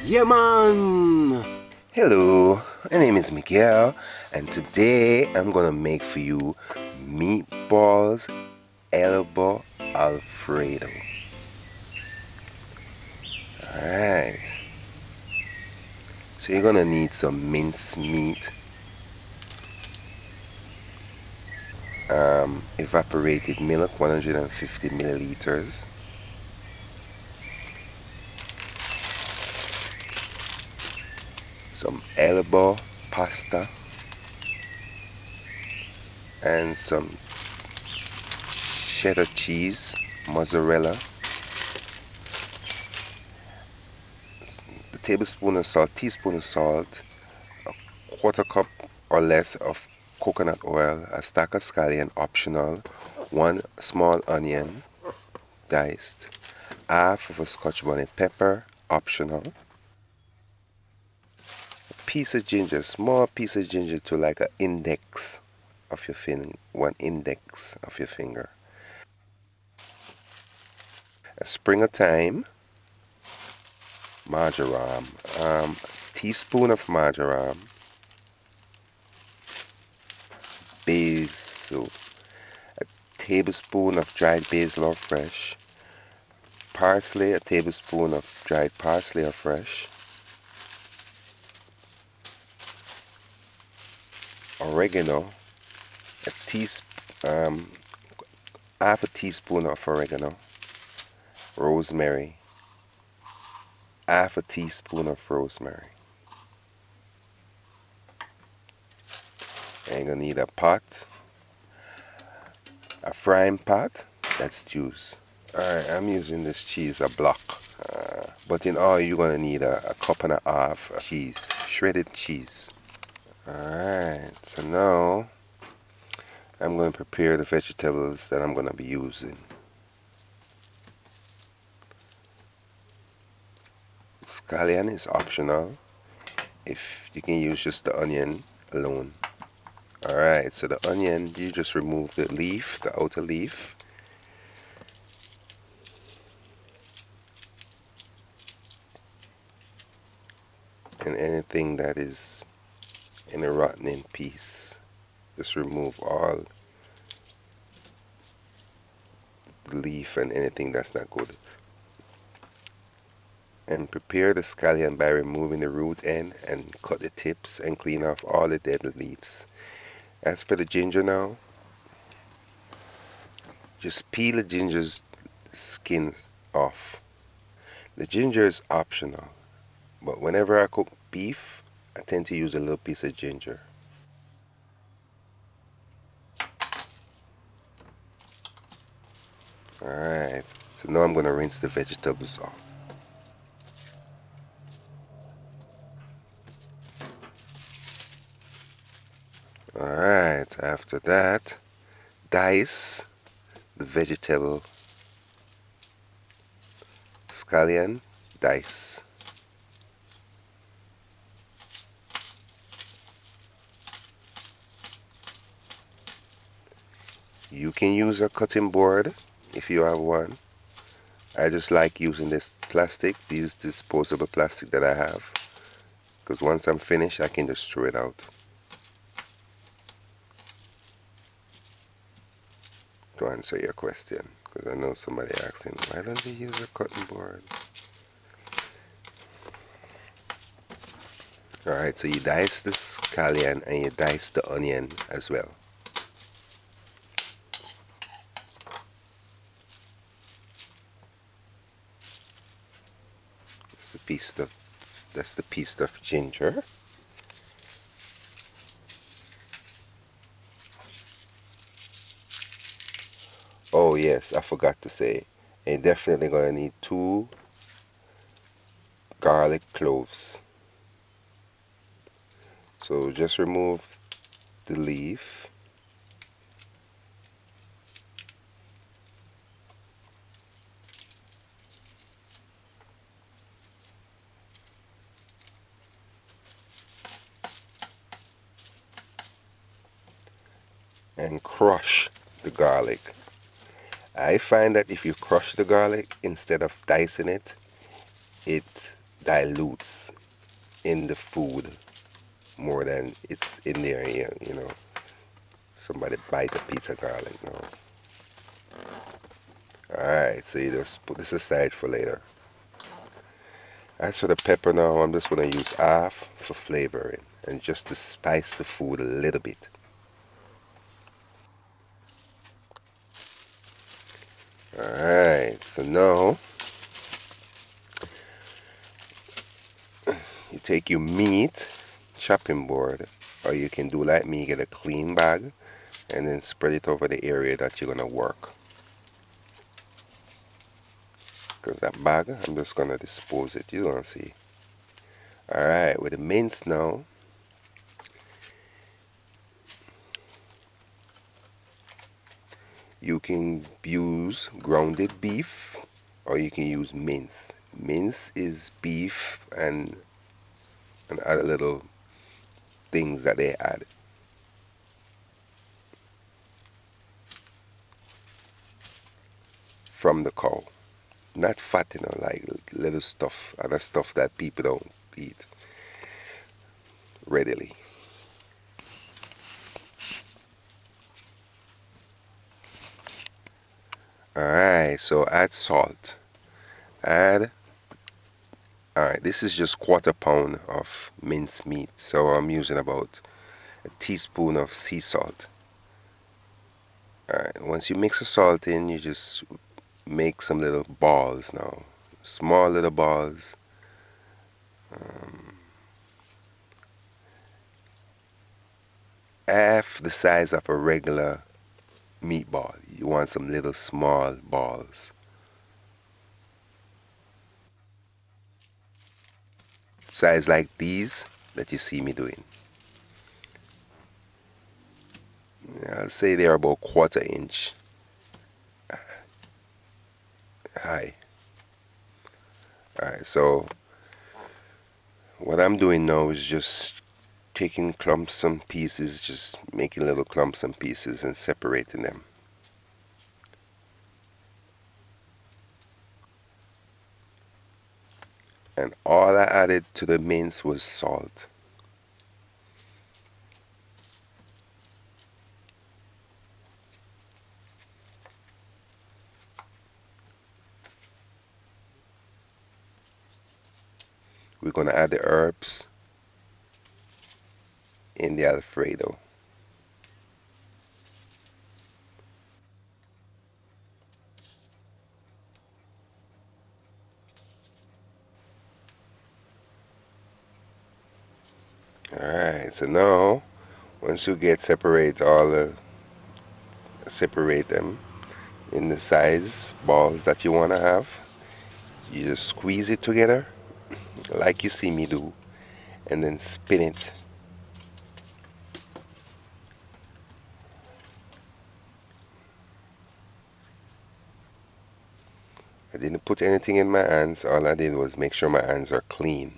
Yeah, man! Hello, my name is Miguel, and today I'm gonna make for you meatballs elbow Alfredo. Alright, so you're gonna need some minced meat, evaporated milk 150 milliliters, some elbow pasta, and some cheddar cheese, mozzarella, a tablespoon of salt, teaspoon of salt, quarter cup or less of coconut oil, a stack of scallion optional, one small onion diced, half of a scotch bonnet pepper optional, a piece of ginger, small piece of ginger to like an index of your finger, one index of your finger, a spring of thyme, marjoram, teaspoon of marjoram, basil, tablespoon of dried basil or fresh, parsley, a tablespoon of dried parsley or fresh, oregano, a half a teaspoon of oregano, rosemary, half a teaspoon of rosemary. And you're gonna need a pot, a frying pot, that's juice. Alright, I'm using this cheese, a block. But in all, you're gonna need a cup and a half of cheese, shredded cheese. Alright, so now I'm going to prepare the vegetables that I'm going to be using. Scallion is optional, if you can use just the onion alone. Alright, so the onion, you just remove the leaf, the outer leaf. And anything that is in a rotten piece, just remove all the leaf and anything that's not good. And prepare the scallion by removing the root end and cut the tips and clean off all the dead leaves. As for the ginger now, just peel the ginger's skin off. The ginger is optional, but whenever I cook beef, I tend to use a little piece of ginger. Alright, so now I'm going to rinse the vegetables off. Alright, after that, dice the vegetable scallion, dice. You can use a cutting board if you have one. I just like using this plastic, these disposable plastic that I have, because once I'm finished I can just throw it out. To answer your question, because I know somebody asking, why don't they use a cutting board? Alright, so you dice the scallion and you dice the onion as well. That's the piece of ginger. Oh yes, I forgot to say, you're definitely gonna need 2 garlic cloves. So just remove the leaf. And crush the garlic. I find that if you crush the garlic instead of dicing it, it dilutes in the food more than it's in there. You know, somebody bite a piece of garlic. No. All right, so you just put this aside for later. As for the pepper now, I'm just going to use half for flavoring and just to spice the food a little bit. Alright, so now you take your meat chopping board, or you can do like me, get a clean bag and then spread it over the area that you're going to work. Because that bag, I'm just going to dispose it, you don't see. Alright, with the mince now, you can use grounded beef or you can use mince. Mince is beef and other little things that they add. From the cow. Not fat, like little stuff, other stuff that people don't eat readily. Alright, so add salt. Add, alright, this is just quarter pound of minced meat. So I'm using about a teaspoon of sea salt. Alright, once you mix the salt in, you just make some little balls now. Small little balls. Half the size of a regular meatball. You want some little small balls. Size like these that you see me doing. I'll say they're about quarter-inch high. Alright, so what I'm doing now is just taking clumps and pieces, just making little clumps and pieces and separating them. And all I added to the mince was salt. We're going to add the herbs in the Alfredo. Alright, so now once you get separate separate them in the size balls that you want to have, you just squeeze it together like you see me do and then spin it. I didn't put anything in my hands, all I did was make sure my hands are clean.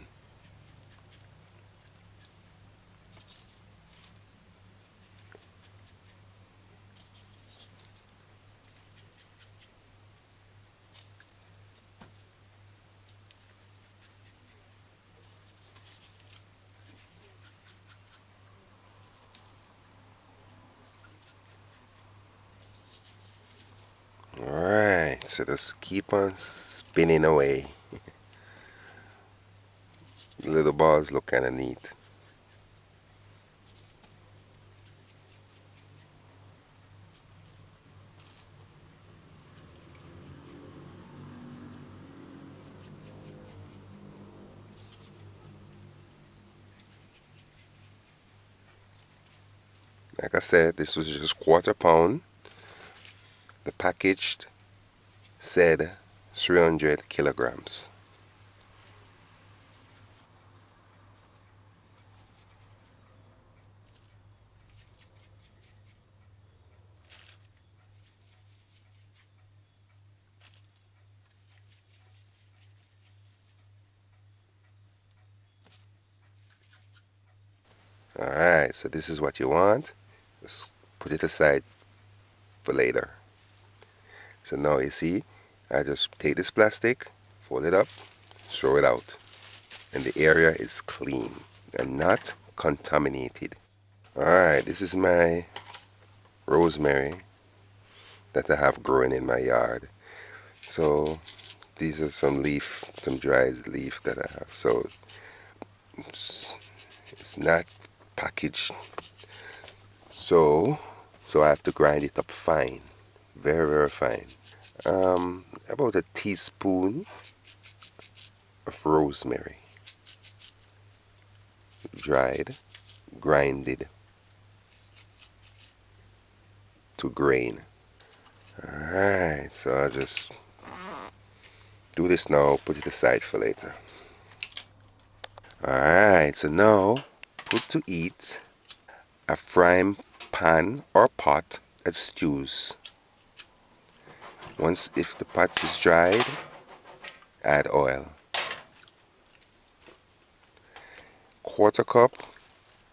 Alright, so just keep on spinning away. The little balls look kind of neat. Like I said, this was just quarter pound. The packaged said 300 kilograms. Alright, so this is what you want. Just put it aside for later. So now you see, I just take this plastic, fold it up, throw it out. and the area is clean and not contaminated. Alright, this is my rosemary that I have growing in my yard. So these are some dried leaf that I have. So it's not packaged. So I have to grind it up fine, very very fine. About a teaspoon of rosemary, dried, grinded to grain. Alright, so I'll just do this now, put it aside for later. Alright, so now put to eat a frying pan or pot that stews. Once if the pot is dried, add oil. Quarter cup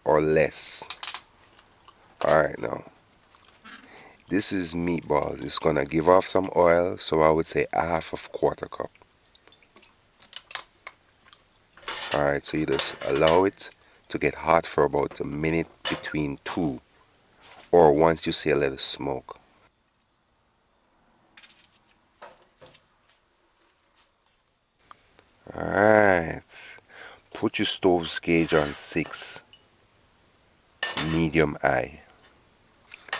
or less. Alright, now this is meatballs. It's gonna give off some oil, so I would say half of quarter cup. Alright, so you just allow it to get hot for about a minute between two, or once you see a little smoke. Alright, put your stove's gauge on 6, medium high.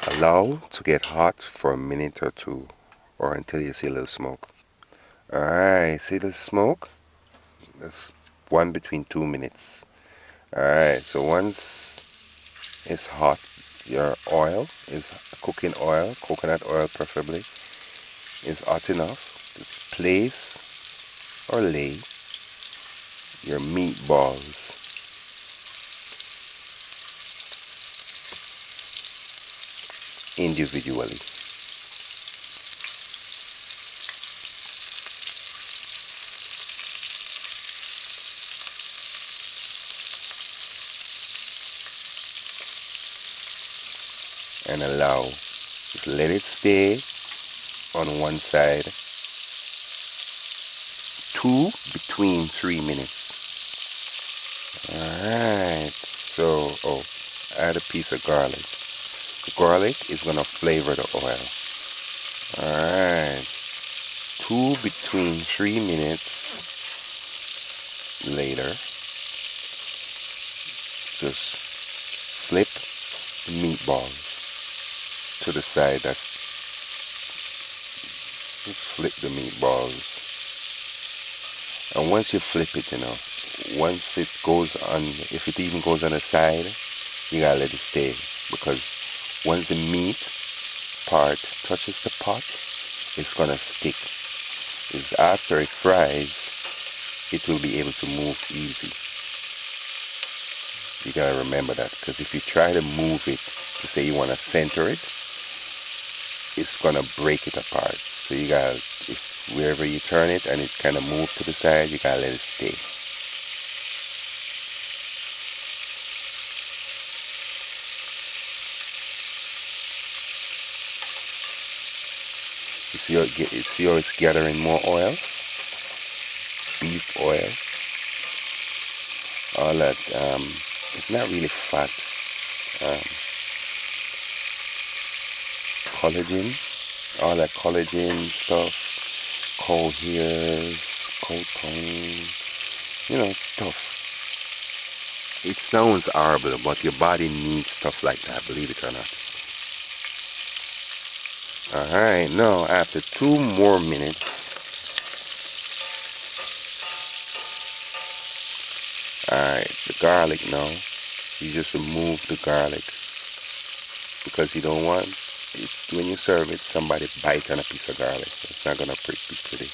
Allow to get hot for a minute or two, or until you see a little smoke. Alright, see the smoke? That's one between 2 minutes. Alright, so once it's hot, your oil is cooking oil, coconut oil preferably, is hot enough to place or lay your meatballs individually. And allow, just let it stay on one side between 3 minutes. Alright, so add a piece of garlic. The garlic is gonna flavor the oil. Alright, between 3 minutes later, just flip the meatballs to the side. Flip the meatballs, and once you flip it, once it goes on, if it even goes on the side, you gotta let it stay, because once the meat part touches the pot, it's gonna stick. It's after it fries, it will be able to move easy. You gotta remember that, because if you try to move it to say you want to center it, it's gonna break it apart. So you gotta, if wherever you turn it and it kind of move to the side, you gotta let it stay. You see how it's gathering more oil, beef oil, all that. It's not really fat. Collagen, all that collagen stuff, cow hairs, cow tongue, stuff. It sounds horrible, but your body needs stuff like that, believe it or not. Alright, now after 2 more minutes, alright, the garlic now, you just remove the garlic, because you don't want it, when you serve it, somebody bite on a piece of garlic. It's not gonna be pretty.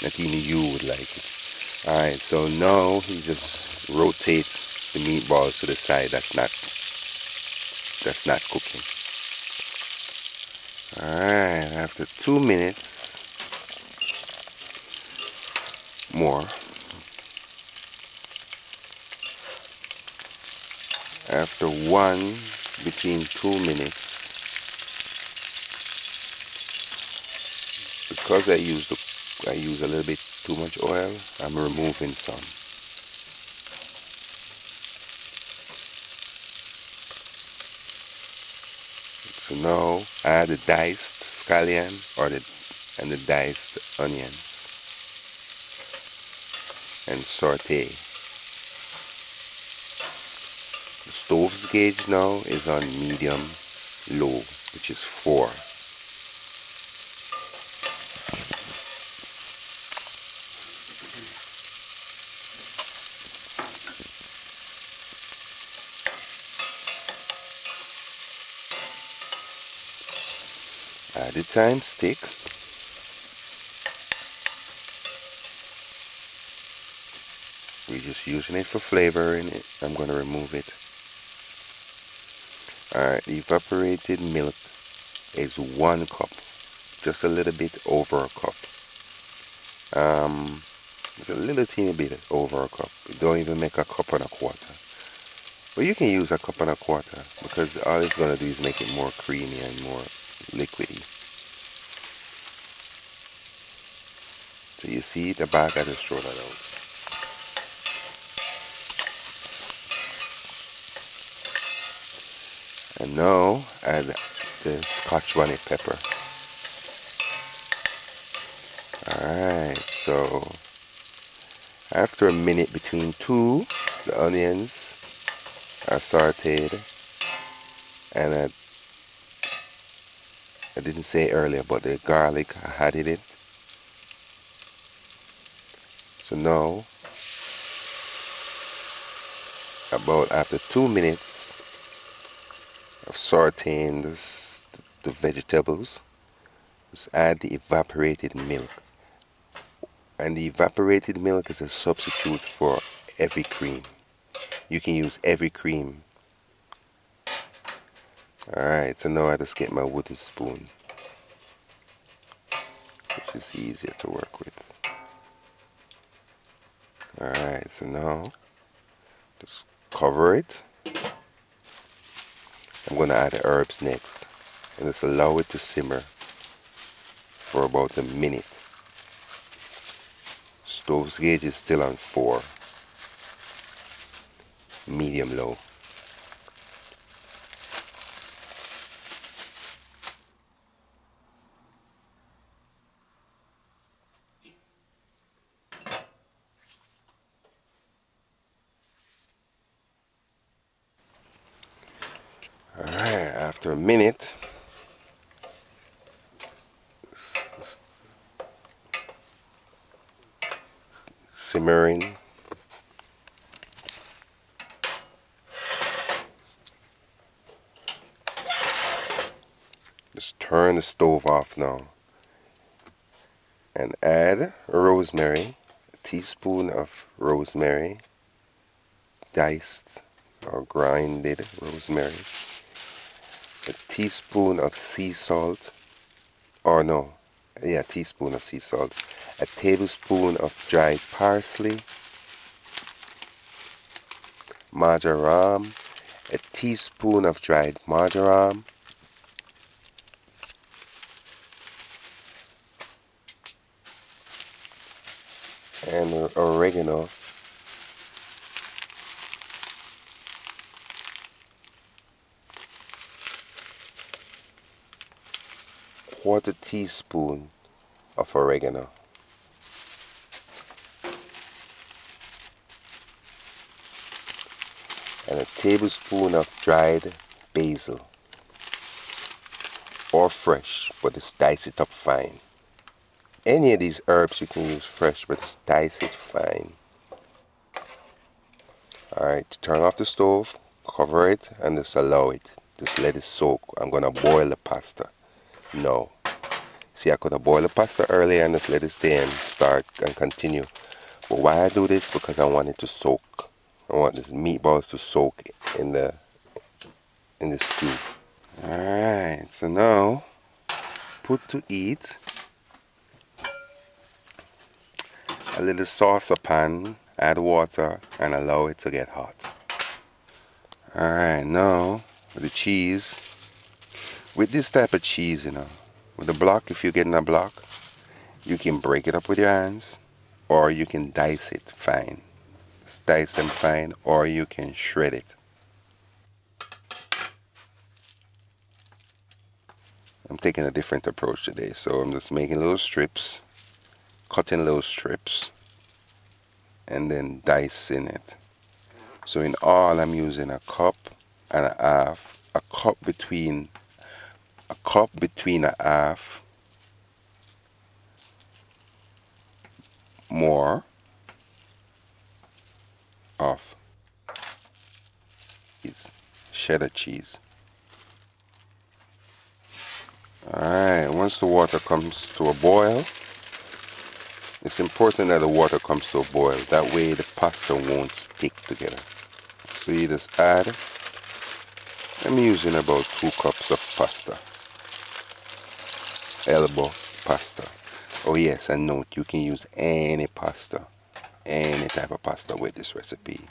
Not even you would like it. Alright, so now you just rotate the meatballs to the side that's not cooking. Alright, after 2 minutes more, after between 2 minutes, because I use a little bit too much oil, I'm removing some. So now add the diced scallion and the diced onion and saute. The stove's gauge now is on medium low, which is 4. Add the thyme stick. We're just using it for flavoring it. I'm going to remove it. Alright, the evaporated milk is 1 cup. Just a little bit over a cup. It's a little teeny bit over a cup. Don't even make a cup and a quarter. But you can use a cup and a quarter because all it's going to do is make it more creamy and more liquidy. So you see the bag, I just throw that out. And now add the Scotch bonnet pepper. Alright, so after a minute between two, the onions are sauteed, and I didn't say earlier, but the garlic I added it. So now, about after 2 minutes of sauteing the vegetables, just add the evaporated milk. And the evaporated milk is a substitute for heavy cream. You can use heavy cream. Alright, so now I just get my wooden spoon, which is easier to work with. Alright, so now just cover it. I'm going to add the herbs next and just allow it to simmer for about a minute. Stove's gauge is still on 4, medium low. Alright, after a minute, simmering, just turn the stove off now and add rosemary, a teaspoon of rosemary, diced or grinded rosemary, a teaspoon of sea salt, or no, yeah, teaspoon of sea salt, a tablespoon of dried parsley, marjoram, a teaspoon of dried marjoram, and oregano, quarter teaspoon of oregano, and a tablespoon of dried basil, or fresh, but just dice it up fine. Any of these herbs you can use fresh, but just dice it fine. Alright, turn off the stove, cover it, and just allow it. Just let it soak. I'm going to boil the pasta. No. See, I could have boiled the pasta earlier and just let it stay and start and continue. But why I do this? Because I want it to soak. I want these meatballs to soak in the stew. Alright, so now put to eat a little saucepan, add water, and allow it to get hot. Alright, now with the cheese, with this type of cheese, with the block, if you're getting a block, you can break it up with your hands, or you can dice it fine. Just dice them fine, or you can shred it. I'm taking a different approach today, so I'm just making little strips, cutting little strips, and then dicing it. So in all, I'm using a cup and a half, a cup between a half more of cheddar cheese. Alright, once the water comes to a boil, it's important that the water comes to a boil. That way the pasta won't stick together. So you just add, I'm using about 2 cups of pasta. Elbow pasta. Oh yes, and note, you can use any pasta, any type of pasta with this recipe.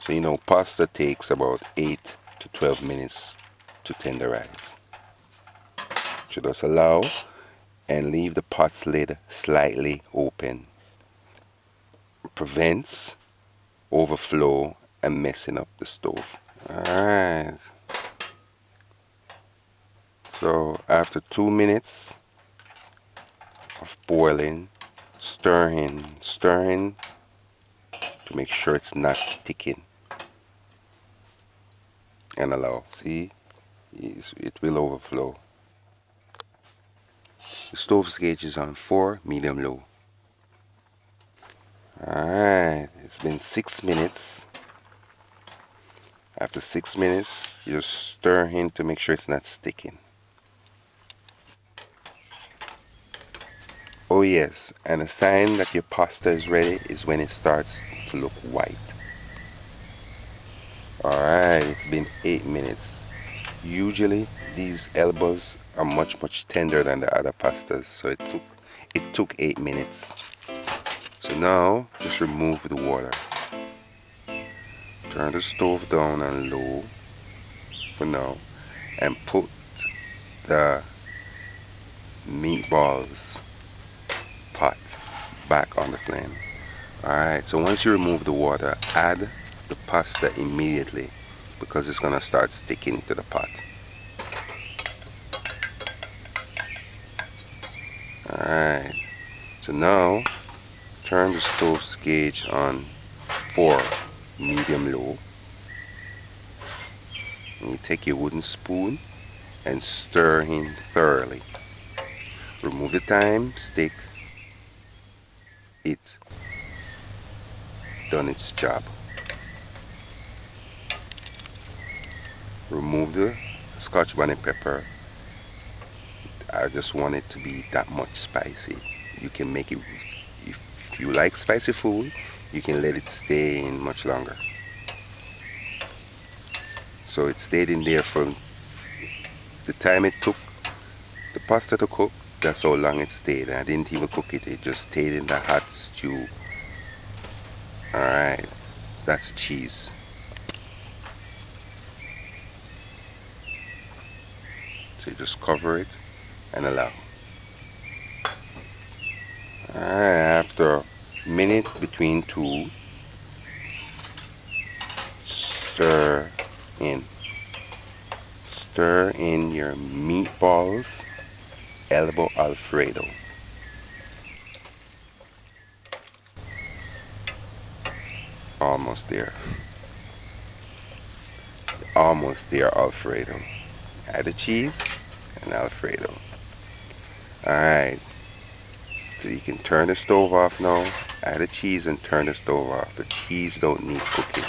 So you know, pasta takes about 8 to 12 minutes to tenderize. So just allow and leave the pot's lid slightly open. Prevents overflow and messing up the stove. Alright. So after 2 minutes of boiling, stirring to make sure it's not sticking. And allow, see, it will overflow. The stove's gauge is on 4, medium low. Alright, it's been 6 minutes. After 6 minutes, you just stir in to make sure it's not sticking. Oh yes, and a sign that your pasta is ready is when it starts to look white. Alright, it's been 8 minutes. Usually these elbows are much tender than the other pastas, so it took 8 minutes. So now just remove the water. Turn the stove down on low for now and put the meatballs pot back on the flame. Alright, so once you remove the water, add the pasta immediately because it's gonna start sticking to the pot. Alright, so now turn the stove's gauge on 4, medium low. And you take your wooden spoon and stir in thoroughly. Remove the thyme stick. It's done its job. Remove the Scotch bonnet pepper. I just want it to be that much spicy. You can make it, if you like spicy food, you can let it stay in much longer. So it stayed in there for the time it took the pasta to cook. That's how long it stayed. I didn't even cook it. It just stayed in the hot stew. Alright, so that's cheese. So you just cover it and allow. Alright, after a minute between 2, stir in your meatballs elbow Alfredo. Almost there. Almost there, Alfredo. Add the cheese and Alfredo. Alright, so you can turn the stove off now. Add the cheese and turn the stove off. The cheese don't need cooking.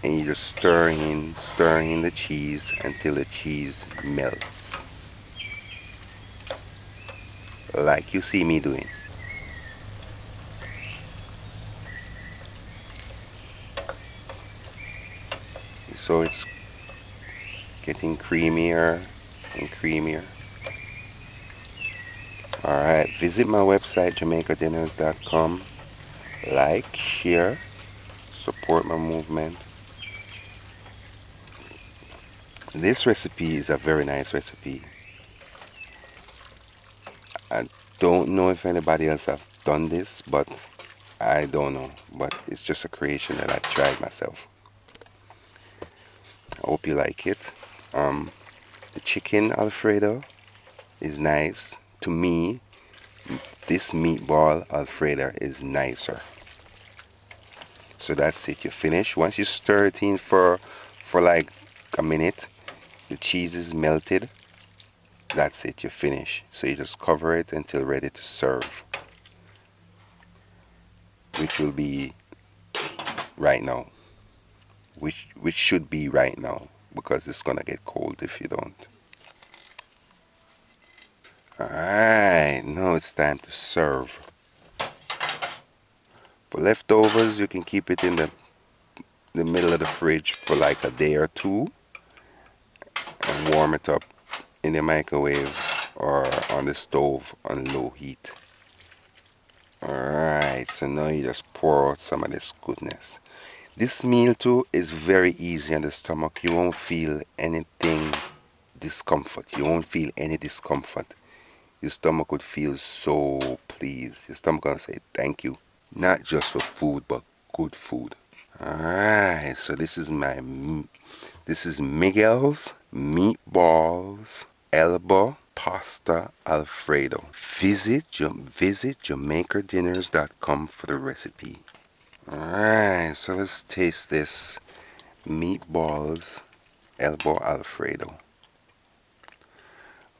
And you just stir in the cheese until the cheese melts. Like you see me doing. So it's getting creamier and creamier. Alright, visit my website jamaicadinners.com. Like, share, support my movement. This recipe is a very nice recipe. I don't know if anybody else have done this, but I don't know. But it's just a creation that I tried myself. I hope you like it. The chicken Alfredo is nice. To me, this meatball Alfredo is nicer. So that's it. You finish. Once you stir it in for like a minute, the cheese is melted. That's it. You finish. So you just cover it until ready to serve, which will be right now. Which should be right now because it's gonna get cold if you don't. Alright, now it's time to serve. For leftovers, you can keep it in the middle of the fridge for like a day or two and warm it up in the microwave or on the stove on low heat. Alright, so now you just pour out some of this goodness. This meal too is very easy on the stomach. You won't feel anything discomfort. You won't feel any discomfort. Your stomach would feel so pleased. Your stomach gonna say thank you. Not just for food, but good food. Alright, so this is Miguel's Meatballs Elbow Pasta Alfredo. Visit JamaicaDinners.com for the recipe. Alright, so let's taste this Meatballs Elbow Alfredo.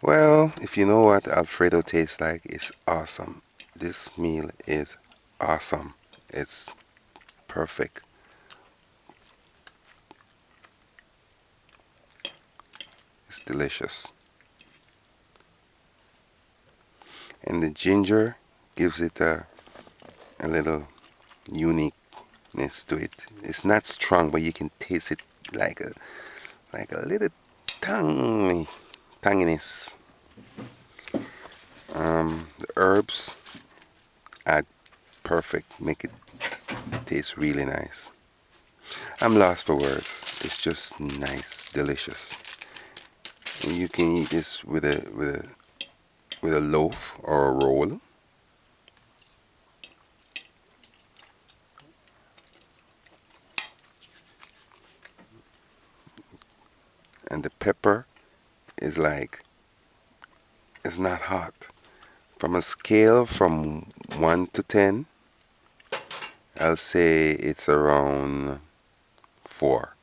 Well, if you know what Alfredo tastes like, it's awesome. This meal is awesome. It's perfect. It's delicious. And the ginger gives it a little uniqueness to it. It's not strong, but you can taste it like a little tanginess. The herbs add perfect, make it taste really nice. I'm lost for words. It's just nice, delicious. And you can eat this with a loaf or a roll. And the pepper is like, it's not hot. From a scale from 1 to 10, I'll say it's around 4.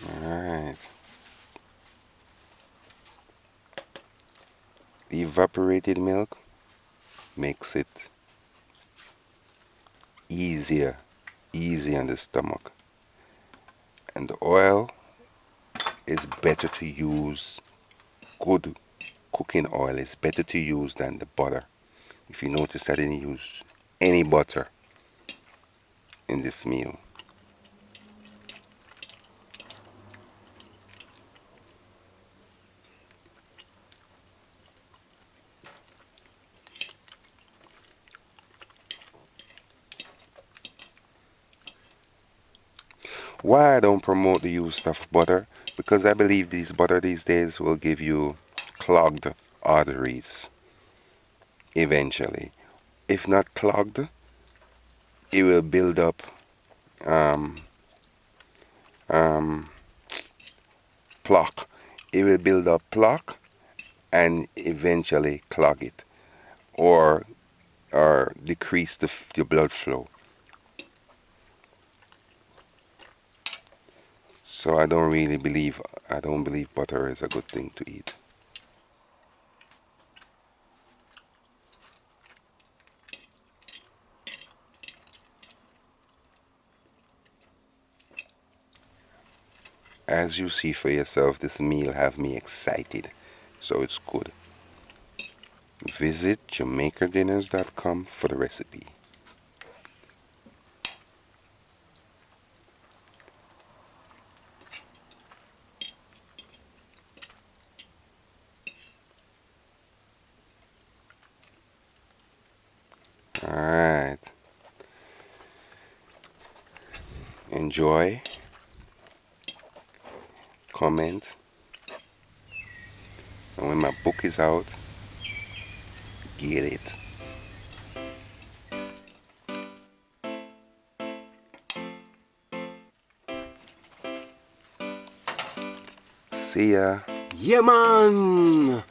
Alright. The evaporated milk makes it easy on the stomach. And the oil is better to use. Good cooking oil is better to use than the butter. If you notice, I didn't use any butter in this meal. Why I don't promote the use of butter? Because I believe these butter these days will give you clogged arteries eventually. If not clogged, it will build up um, um, plaque. It will build up plaque and eventually clog it or decrease the blood flow. So I don't believe butter is a good thing to eat. As you see for yourself, this meal have me excited, so it's good. Visit JamaicaDinners.com for the recipe. Alright. Enjoy, comment, And when my book is out, get it. See ya. Yeah, man.